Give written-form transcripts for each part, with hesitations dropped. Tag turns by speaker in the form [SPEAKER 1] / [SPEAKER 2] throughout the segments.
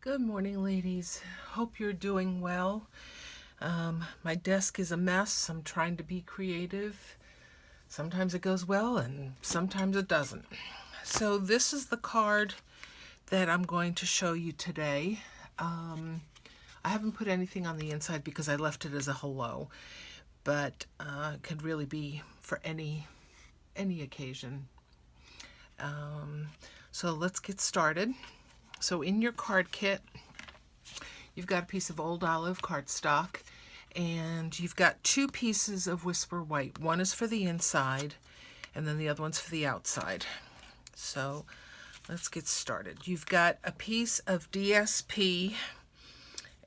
[SPEAKER 1] Good morning, ladies. Hope you're doing well. My desk is a mess. I'm trying to be creative. Sometimes it goes well and sometimes it doesn't. So this is the card that I'm going to show you today. I haven't put anything on the inside because I left it as a hello, but it could really be for any occasion. So let's get started. So in your card kit, you've got a piece of old olive cardstock, and you've got two pieces of Whisper White. One is for the inside, and then the other one's for the outside. So let's get started. You've got a piece of DSP,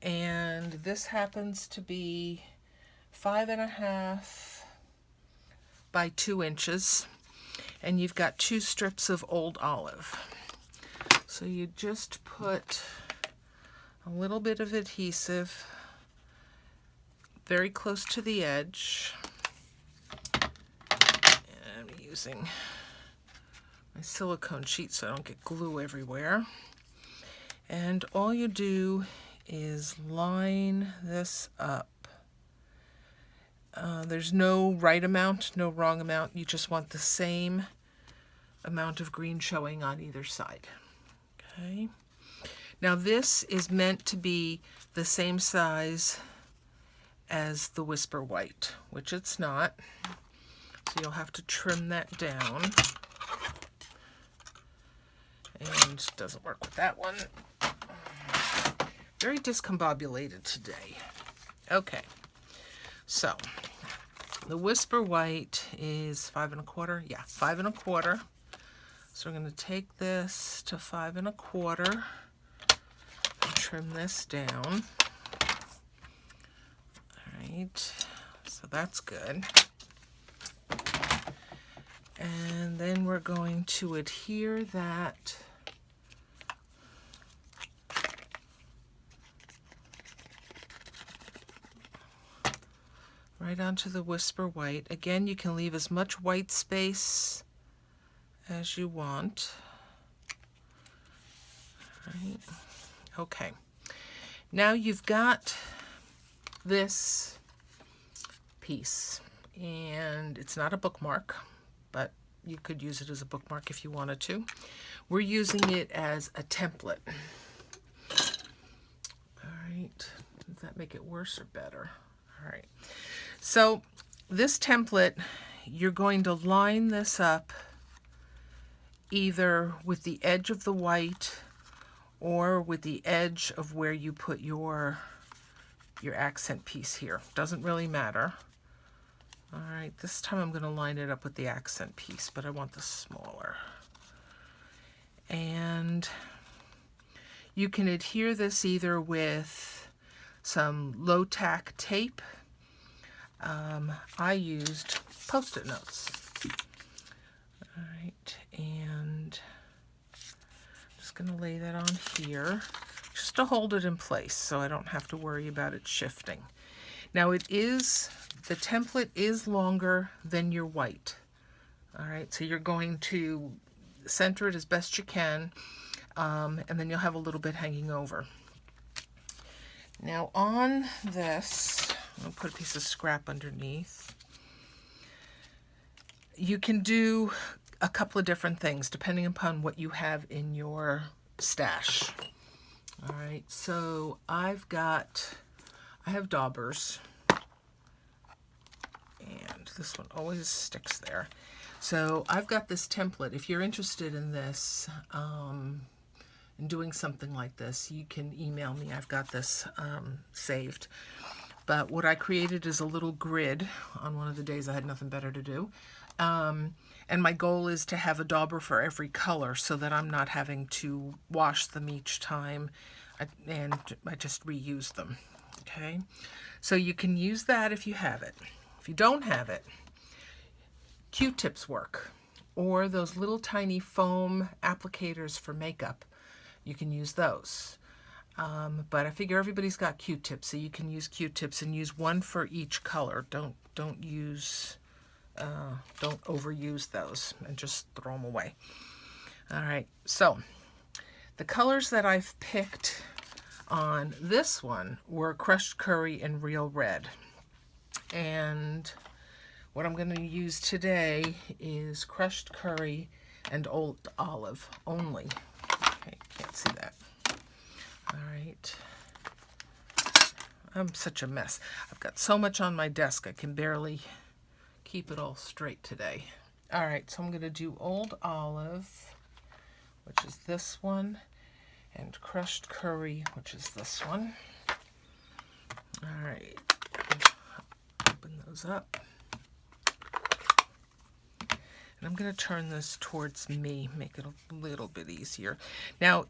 [SPEAKER 1] and this happens to be 5.5 by 2 inches, and you've got 2 strips of old olive. So you just put a little bit of adhesive very close to the edge. And I'm using my silicone sheet so I don't get glue everywhere. And all you do is line this up. There's no right amount, no wrong amount. You just want the same amount of green showing on either side. Okay. Now this is meant to be the same size as the Whisper White, which it's not. So you'll have to trim that down. And it doesn't work with that one. Very discombobulated today. Okay. So the Whisper White is 5.25. Yeah, 5.25. So we're going to take this to 5.25 and trim this down. All right, so that's good. And then we're going to adhere that right onto the Whisper White. Again, you can leave as much white space as you want. Right. Okay. Now you've got this piece, and it's not a bookmark, but you could use it as a bookmark if you wanted to. We're using it as a template. All right. Does that make it worse or better? All right. So this template, you're going to line this up either with the edge of the white or with the edge of where you put your accent piece here. Doesn't really matter. All right, this time I'm going to line it up with the accent piece, but I want this smaller. And you can adhere this either with some low-tack tape. I used Post-it notes. All right, and I'm just going to lay that on here just to hold it in place so I don't have to worry about it shifting. Now the template is longer than your white. All right, so you're going to center it as best you can, and then you'll have a little bit hanging over. Now on this, I'll put a piece of scrap underneath. You can do a couple of different things depending upon what you have in your stash. All right, so I have daubers, and this one always sticks there. So I've got this template. If you're interested in this, in doing something like this, you can email me. I've got this saved. But what I created is a little grid on one of the days I had nothing better to do. And my goal is to have a dauber for every color so that I'm not having to wash them each time, and I just reuse them. Okay, so you can use that if you have it. If you don't have it, Q-tips work, or those little tiny foam applicators for makeup. You can use those. But I figure everybody's got Q-tips, so you can use Q-tips and use one for each color. Don't overuse those and just throw them away. All right, so the colors that I've picked on this one were crushed curry and real red. And what I'm going to use today is crushed curry and old olive only. Okay, can't see that. All right. I'm such a mess. I've got so much on my desk, I can barely keep it all straight today. All right, so I'm going to do old olive, which is this one, and crushed curry, which is this one. All right, open those up. And I'm going to turn this towards me, make it a little bit easier. Now,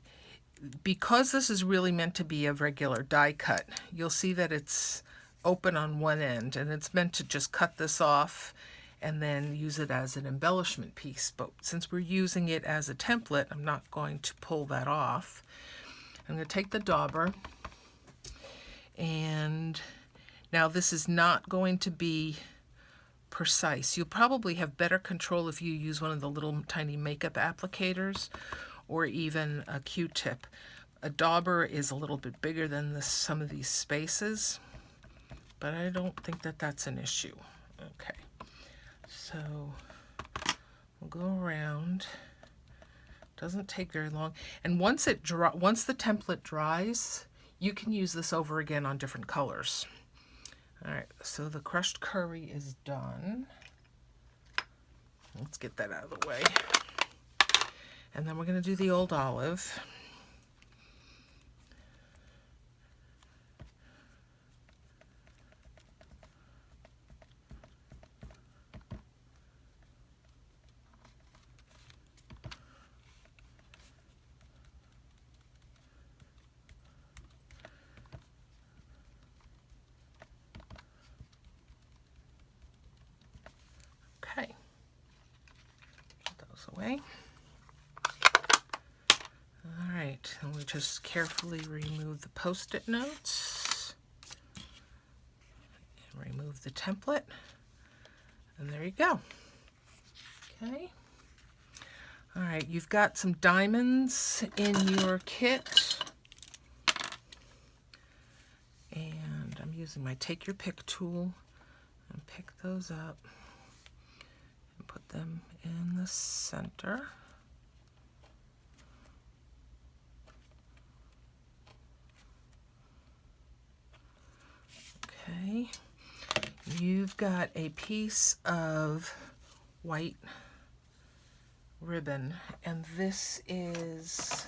[SPEAKER 1] because this is really meant to be a regular die cut, you'll see that it's open on one end, and it's meant to just cut this off and then use it as an embellishment piece. But since we're using it as a template, I'm not going to pull that off. I'm going to take the dauber, and now this is not going to be precise. You'll probably have better control if you use one of the little tiny makeup applicators or even a Q-tip. A dauber is a little bit bigger than some of these spaces, but I don't think that that's an issue. Okay, so we'll go around. Doesn't take very long, and once the template dries, you can use this over again on different colors. All right, so the crushed curry is done. Let's get that out of the way. And then we're going to do the old olive. Okay. Put those away. All right, and we just carefully remove the Post-it notes and remove the template, and there you go. Okay. All right, you've got some diamonds in your kit, and I'm using my Take Your Pick tool and pick those up and put them in the center. Okay, you've got a piece of white ribbon, and this is,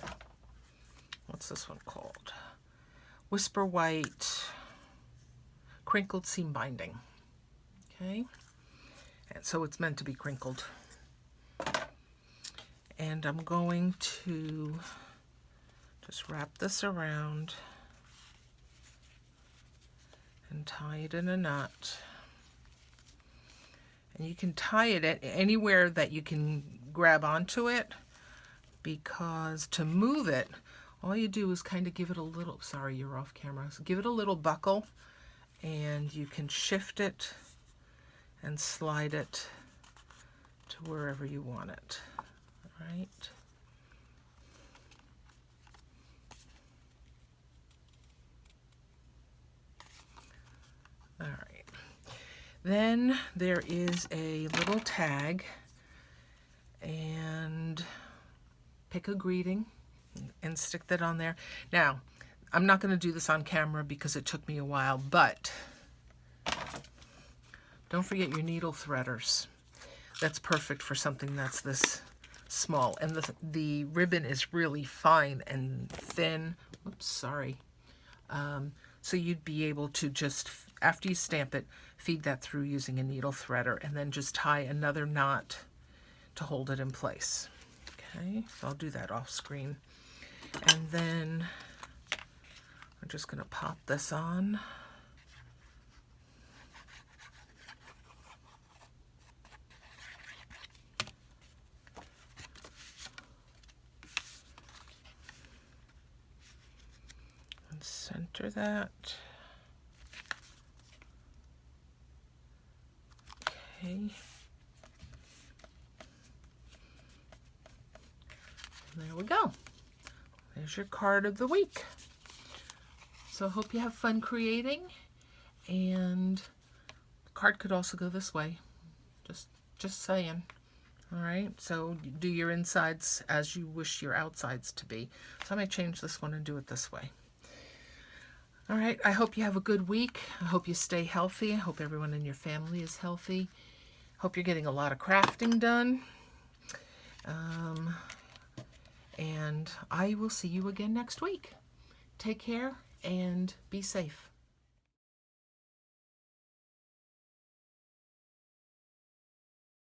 [SPEAKER 1] what's this one called? Whisper White Crinkled Seam Binding. Okay, and so it's meant to be crinkled. And I'm going to just wrap this around and tie it in a knot. And you can tie it at anywhere that you can grab onto it, because to move it, all you do is kind of give it a little, sorry, you're off camera, so give it a little buckle, and you can shift it and slide it to wherever you want it. All right. All right, then there is a little tag, and pick a greeting and stick that on there. Now, I'm not going to do this on camera because it took me a while, but don't forget your needle threaders. That's perfect for something that's this small, and the ribbon is really fine and thin. Oops, sorry. So you'd be able to just, after you stamp it, feed that through using a needle threader, and then just tie another knot to hold it in place. Okay, so I'll do that off screen. And then I'm just going to pop this on. And center that. Okay. There we go. There's your card of the week. So I hope you have fun creating, and the card could also go this way. Just saying. All right, so do your insides as you wish your outsides to be. So I might change this one and do it this way. All right, I hope you have a good week. I hope you stay healthy. I hope everyone in your family is healthy. Hope you're getting a lot of crafting done. And I will see you again next week. Take care and be safe.